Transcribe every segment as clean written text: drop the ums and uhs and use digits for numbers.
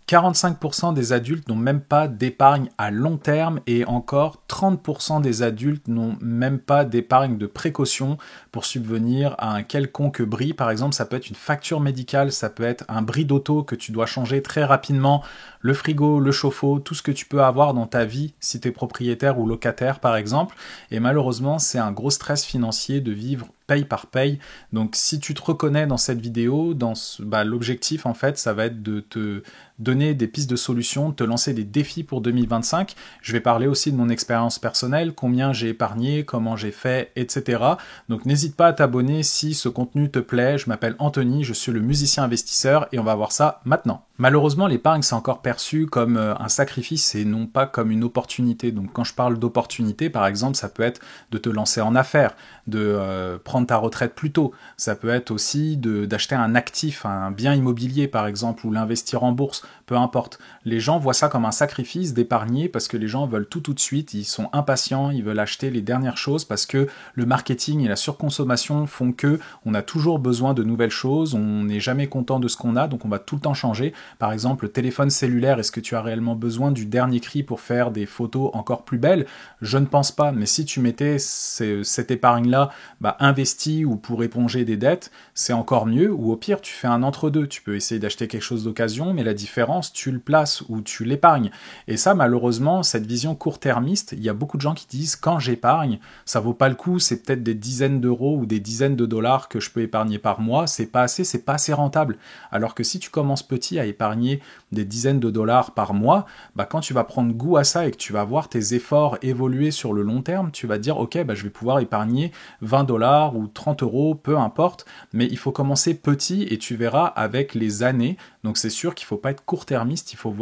45% des adultes n'ont même pas d'épargne à long terme et encore 30% des adultes n'ont même pas d'épargne de précaution pour subvenir à un quelconque bris. Par exemple, ça peut être une facture médicale, ça peut être un bris d'auto que tu dois changer très rapidement, le frigo, le chauffe-eau, tout ce que tu peux avoir dans ta vie si tu es propriétaire ou locataire par exemple. Et malheureusement, c'est un gros stress financier de vivre paye par paye. Donc si tu te reconnais dans cette vidéo, l'objectif en fait, ça va être de te donner des pistes de solutions, de te lancer des défis pour 2025. Je vais parler aussi de mon expérience personnelle, combien j'ai épargné, comment j'ai fait, etc. Donc n'hésite pas à t'abonner si ce contenu te plaît. Je m'appelle Anthony, je suis le musicien investisseur et on va voir ça maintenant. Malheureusement, l'épargne, c'est encore perçu comme un sacrifice et non pas comme une opportunité. Donc quand je parle d'opportunité, par exemple, ça peut être de te lancer en affaires, de prendre ta retraite plus tôt. Ça peut être aussi d'acheter un actif, un bien immobilier par exemple, ou l'investir en bourse, peu importe. Les gens voient ça comme un sacrifice d'épargner parce que les gens veulent tout de suite, ils sont impatients, ils veulent acheter les dernières choses parce que le marketing et la surconsommation font que on a toujours besoin de nouvelles choses, on n'est jamais content de ce qu'on a, donc on va tout le temps changer. Par exemple, le téléphone cellulaire, est-ce que tu as réellement besoin du dernier cri pour faire des photos encore plus belles? Je ne pense pas, mais si tu mettais cette épargne-là investie ou pour éponger des dettes, c'est encore mieux, ou au pire, tu fais un entre-deux. Tu peux essayer d'acheter quelque chose d'occasion, mais la différence, tu le places ou tu l'épargnes. Et ça, malheureusement, cette vision court-termiste, il y a beaucoup de gens qui disent, quand j'épargne, ça vaut pas le coup, c'est peut-être des dizaines d'euros ou des dizaines de dollars que je peux épargner par mois, c'est pas assez rentable. Alors que si tu commences petit à épargner des dizaines de dollars par mois, quand tu vas prendre goût à ça et que tu vas voir tes efforts évoluer sur le long terme, tu vas te dire, ok, je vais pouvoir épargner 20 dollars ou 30 euros, peu importe, mais il faut commencer petit et tu verras avec les années. Donc c'est sûr qu'il ne faut pas être court-termiste, il faut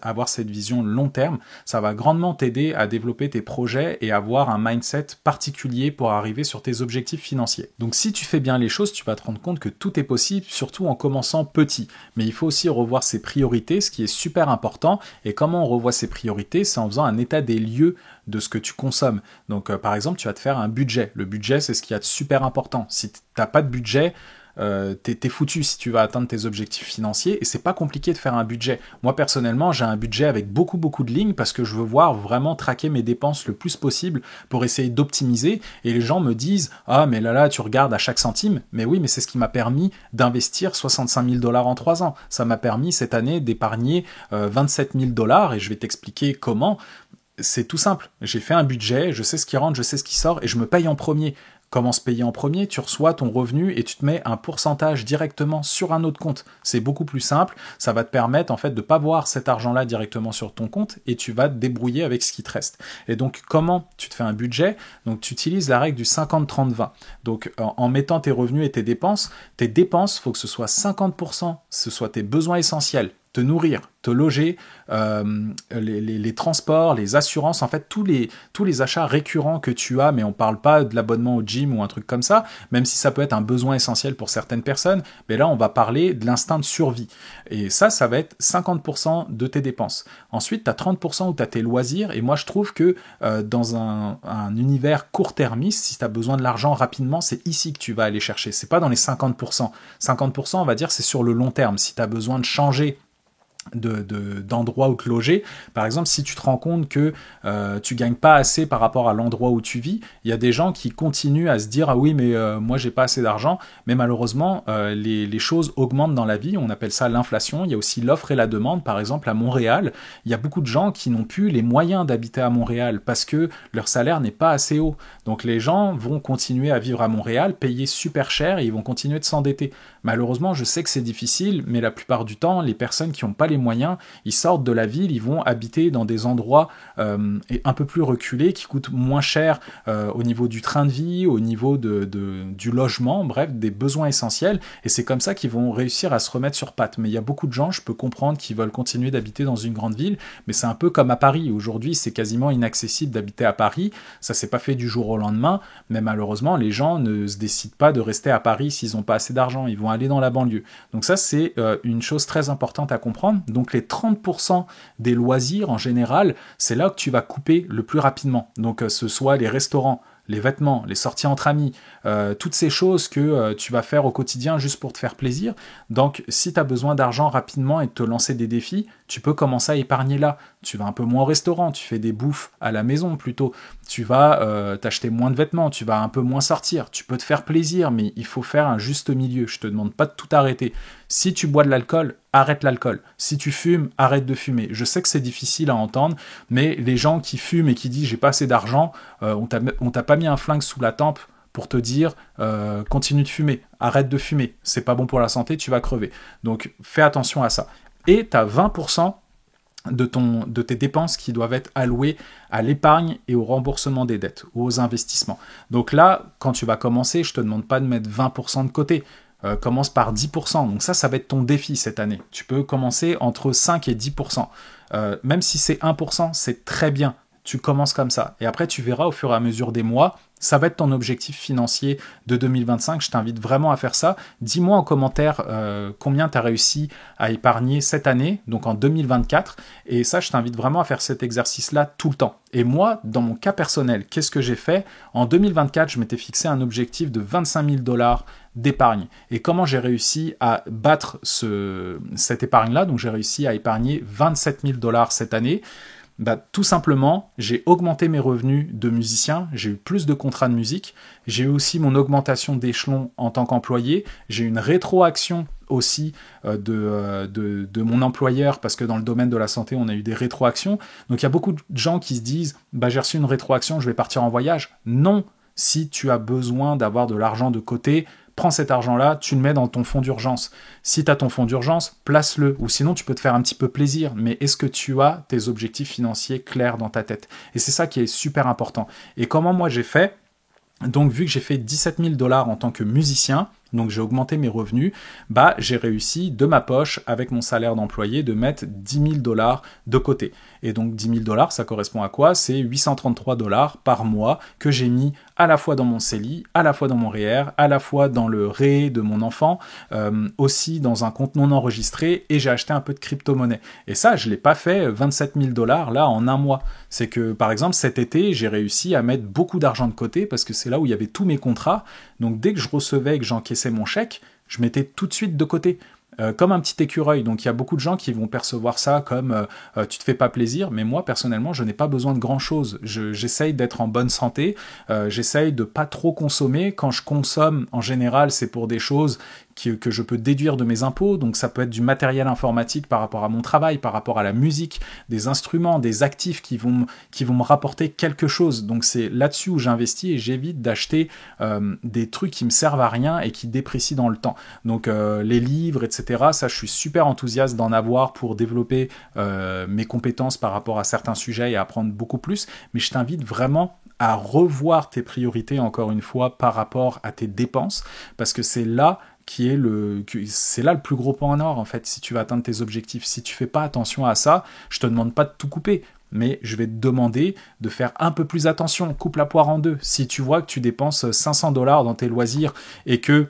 avoir cette vision long terme. Ça va grandement t'aider à développer tes projets et avoir un mindset particulier pour arriver sur tes objectifs financiers. Donc si tu fais bien les choses, tu vas te rendre compte que tout est possible, surtout en commençant petit. Mais il faut aussi revoir ses priorités, ce qui est super important. Et comment on revoit ses priorités? C'est en faisant un état des lieux de ce que tu consommes. Donc par exemple, tu vas te faire un budget. Le budget, c'est ce qu'il y a de super important. Si tu n'as pas de budget, t'es foutu si tu vas atteindre tes objectifs financiers et c'est pas compliqué de faire un budget. Moi personnellement j'ai un budget avec beaucoup de lignes parce que je veux voir vraiment traquer mes dépenses le plus possible pour essayer d'optimiser et les gens me disent ah mais là tu regardes à chaque centime, mais oui mais c'est ce qui m'a permis d'investir 65 000 dollars en 3 ans. Ça m'a permis cette année d'épargner 27 000 dollars et je vais t'expliquer comment. C'est tout simple, j'ai fait un budget, je sais ce qui rentre, je sais ce qui sort et je me paye en premier. Comment se payer en premier? Tu reçois ton revenu et tu te mets un pourcentage directement sur un autre compte. C'est beaucoup plus simple, ça va te permettre en fait de ne pas voir cet argent-là directement sur ton compte et tu vas te débrouiller avec ce qui te reste. Et donc comment tu te fais un budget? Donc tu utilises la règle du 50-30-20. Donc en mettant tes revenus et tes dépenses, il faut que ce soit 50%, ce soit tes besoins essentiels. Te nourrir, te loger, les transports, les assurances, en fait tous les achats récurrents que tu as, mais on parle pas de l'abonnement au gym ou un truc comme ça, même si ça peut être un besoin essentiel pour certaines personnes, mais là on va parler de l'instinct de survie. Et ça va être 50% de tes dépenses. Ensuite, tu as 30% où tu as tes loisirs, et moi je trouve que dans un univers court-termiste, si tu as besoin de l'argent rapidement, c'est ici que tu vas aller chercher, c'est pas dans les 50%. 50% on va dire c'est sur le long terme, si tu as besoin de changer d'endroit où te loger. Par exemple, si tu te rends compte que tu gagnes pas assez par rapport à l'endroit où tu vis, il y a des gens qui continuent à se dire ah oui mais moi j'ai pas assez d'argent, mais malheureusement les choses augmentent dans la vie, on appelle ça l'inflation. Il y a aussi l'offre et la demande. Par exemple à Montréal, il y a beaucoup de gens qui n'ont plus les moyens d'habiter à Montréal parce que leur salaire n'est pas assez haut. Donc les gens vont continuer à vivre à Montréal, payer super cher et ils vont continuer de s'endetter. Malheureusement, je sais que c'est difficile, mais la plupart du temps, les personnes qui n'ont pas les moyens, ils sortent de la ville, ils vont habiter dans des endroits un peu plus reculés, qui coûtent moins cher au niveau du train de vie, au niveau du logement, bref, des besoins essentiels, et c'est comme ça qu'ils vont réussir à se remettre sur pattes. Mais il y a beaucoup de gens, je peux comprendre, qui veulent continuer d'habiter dans une grande ville, mais c'est un peu comme à Paris. Aujourd'hui, c'est quasiment inaccessible d'habiter à Paris, ça s'est pas fait du jour au lendemain, mais malheureusement, les gens ne se décident pas de rester à Paris s'ils n'ont pas assez d'argent, ils vont aller dans la banlieue. Donc ça, c'est une chose très importante à comprendre. Donc les 30% des loisirs en général, c'est là que tu vas couper le plus rapidement. Donc ce soit les restaurants, les vêtements, les sorties entre amis, toutes ces choses que tu vas faire au quotidien juste pour te faire plaisir. Donc, si tu as besoin d'argent rapidement et de te lancer des défis, tu peux commencer à épargner là. Tu vas un peu moins au restaurant, tu fais des bouffes à la maison plutôt. Tu vas t'acheter moins de vêtements, tu vas un peu moins sortir. Tu peux te faire plaisir, mais il faut faire un juste milieu. Je te demande pas de tout arrêter. Si tu bois de l'alcool, arrête l'alcool. Si tu fumes, arrête de fumer. Je sais que c'est difficile à entendre, mais les gens qui fument et qui disent j'ai pas assez d'argent, on t'a pas mis un flingue sous la tempe pour te dire continue de fumer, arrête de fumer, c'est pas bon pour la santé, tu vas crever. Donc fais attention à ça. Et tu as 20% de tes dépenses qui doivent être allouées à l'épargne et au remboursement des dettes, ou aux investissements. Donc là, quand tu vas commencer, je te demande pas de mettre 20% de côté. Commence par 10%. Donc ça va être ton défi cette année. Tu peux commencer entre 5 et 10%. Même si c'est 1%, c'est très bien. Tu commences comme ça. Et après, tu verras au fur et à mesure des mois, ça va être ton objectif financier de 2025. Je t'invite vraiment à faire ça. Dis-moi en commentaire combien tu as réussi à épargner cette année, donc en 2024. Et ça, je t'invite vraiment à faire cet exercice-là tout le temps. Et moi, dans mon cas personnel, qu'est-ce que j'ai fait? En 2024, je m'étais fixé un objectif de 25 000 $ d'épargne. Et comment j'ai réussi à battre cette épargne-là? Donc, j'ai réussi à épargner 27 000 $ cette année. Tout simplement, j'ai augmenté mes revenus de musicien, j'ai eu plus de contrats de musique, j'ai eu aussi mon augmentation d'échelon en tant qu'employé, j'ai eu une rétroaction aussi de mon employeur, parce que dans le domaine de la santé, on a eu des rétroactions. Donc il y a beaucoup de gens qui se disent « j'ai reçu une rétroaction, je vais partir en voyage ». Non, si tu as besoin d'avoir de l'argent de côté, prends cet argent-là, tu le mets dans ton fonds d'urgence. Si tu as ton fonds d'urgence, place-le. Ou sinon, tu peux te faire un petit peu plaisir. Mais est-ce que tu as tes objectifs financiers clairs dans ta tête? Et c'est ça qui est super important. Et comment moi j'ai fait? Donc, vu que j'ai fait 17 000 $ en tant que musicien, donc j'ai augmenté mes revenus, j'ai réussi de ma poche, avec mon salaire d'employé, de mettre 10 000 $ de côté. Et donc 10 000 $, ça correspond à quoi? C'est 833 $ par mois que j'ai mis à la fois dans mon CELI, à la fois dans mon REER, à la fois dans le RE de mon enfant, aussi dans un compte non enregistré, et j'ai acheté un peu de crypto-monnaie. Et ça, je ne l'ai pas fait 27 000 $ là en un mois. C'est que, par exemple, cet été, j'ai réussi à mettre beaucoup d'argent de côté, parce que c'est là où il y avait tous mes contrats. Donc dès que je recevais et que j'encaissais mon chèque, je mettais tout de suite de côté. Comme un petit écureuil. Donc il y a beaucoup de gens qui vont percevoir ça comme tu te fais pas plaisir, mais moi personnellement je n'ai pas besoin de grand chose. J'essaye d'être en bonne santé, j'essaye de pas trop consommer. Quand je consomme, en général c'est pour des choses que je peux déduire de mes impôts, donc ça peut être du matériel informatique par rapport à mon travail, par rapport à la musique, des instruments, des actifs qui vont me rapporter quelque chose. Donc c'est là-dessus où j'investis et j'évite d'acheter des trucs qui me servent à rien et qui déprécient dans le temps. Donc les livres, etc., ça je suis super enthousiaste d'en avoir pour développer mes compétences par rapport à certains sujets et apprendre beaucoup plus, mais je t'invite vraiment à revoir tes priorités encore une fois par rapport à tes dépenses, parce que c'est là le plus gros point en or en fait si tu veux atteindre tes objectifs. Si tu fais pas attention à ça, je te demande pas de tout couper, mais je vais te demander de faire un peu plus attention. Coupe la poire en deux. Si tu vois que tu dépenses 500 $ dans tes loisirs et que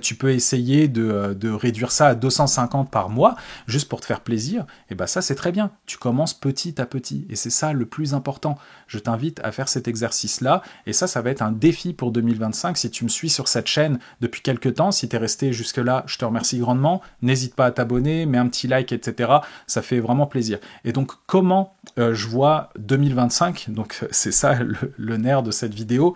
tu peux essayer de réduire ça à 250 par mois, juste pour te faire plaisir, et ça c'est très bien. Tu commences petit à petit, et c'est ça le plus important. Je t'invite à faire cet exercice-là, et ça va être un défi pour 2025. Si tu me suis sur cette chaîne depuis quelques temps, si tu es resté jusque-là, je te remercie grandement. N'hésite pas à t'abonner, mets un petit like, etc. Ça fait vraiment plaisir. Et donc, comment je vois 2025 ? Donc, c'est ça le nerf de cette vidéo.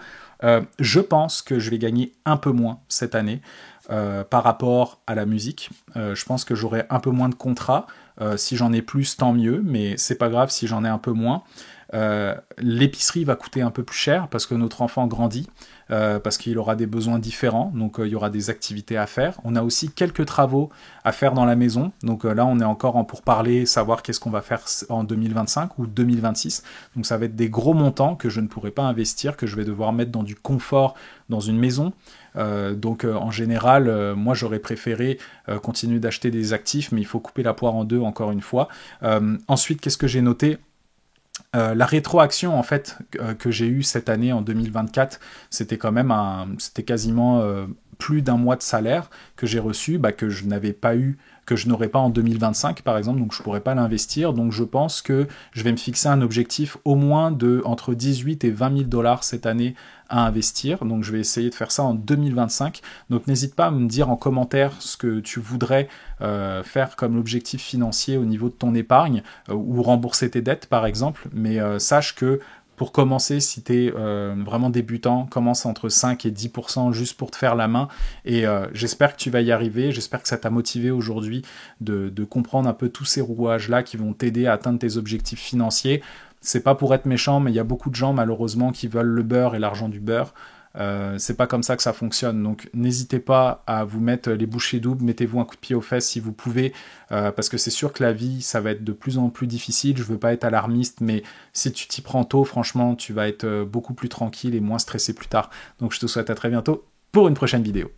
Je pense que je vais gagner un peu moins cette année par rapport à la musique. Je pense que j'aurai un peu moins de contrats. Si j'en ai plus, tant mieux, mais c'est pas grave si j'en ai un peu moins. L'épicerie va coûter un peu plus cher parce que notre enfant grandit, parce qu'il aura des besoins différents, donc il y aura des activités à faire. On a aussi quelques travaux à faire dans la maison, donc là on est encore en pourparlers, savoir qu'est-ce qu'on va faire en 2025 ou 2026, donc ça va être des gros montants que je ne pourrai pas investir, que je vais devoir mettre dans du confort dans une maison. Donc en général, moi j'aurais préféré continuer d'acheter des actifs, mais il faut couper la poire en deux encore une fois. Ensuite, qu'est-ce que j'ai noté ? La rétroaction en fait que j'ai eue cette année en 2024, c'était quand même c'était quasiment plus d'un mois de salaire que j'ai reçu, que je n'avais pas eu, que je n'aurai pas en 2025 par exemple, donc je ne pourrais pas l'investir. Donc je pense que je vais me fixer un objectif au moins de entre 18 et 20 000 dollars cette année à investir. Donc je vais essayer de faire ça en 2025. Donc n'hésite pas à me dire en commentaire ce que tu voudrais faire comme objectif financier au niveau de ton épargne ou rembourser tes dettes par exemple. Mais sache que pour commencer, si tu es vraiment débutant, commence entre 5 et 10% juste pour te faire la main. Et j'espère que tu vas y arriver. J'espère que ça t'a motivé aujourd'hui de comprendre un peu tous ces rouages-là qui vont t'aider à atteindre tes objectifs financiers. C'est pas pour être méchant, mais il y a beaucoup de gens malheureusement qui veulent le beurre et l'argent du beurre. C'est pas comme ça que ça fonctionne, donc n'hésitez pas à vous mettre les bouchées doubles, mettez-vous un coup de pied aux fesses si vous pouvez, parce que c'est sûr que la vie ça va être de plus en plus difficile. Je veux pas être alarmiste, mais si tu t'y prends tôt, franchement tu vas être beaucoup plus tranquille et moins stressé plus tard. Donc je te souhaite à très bientôt pour une prochaine vidéo.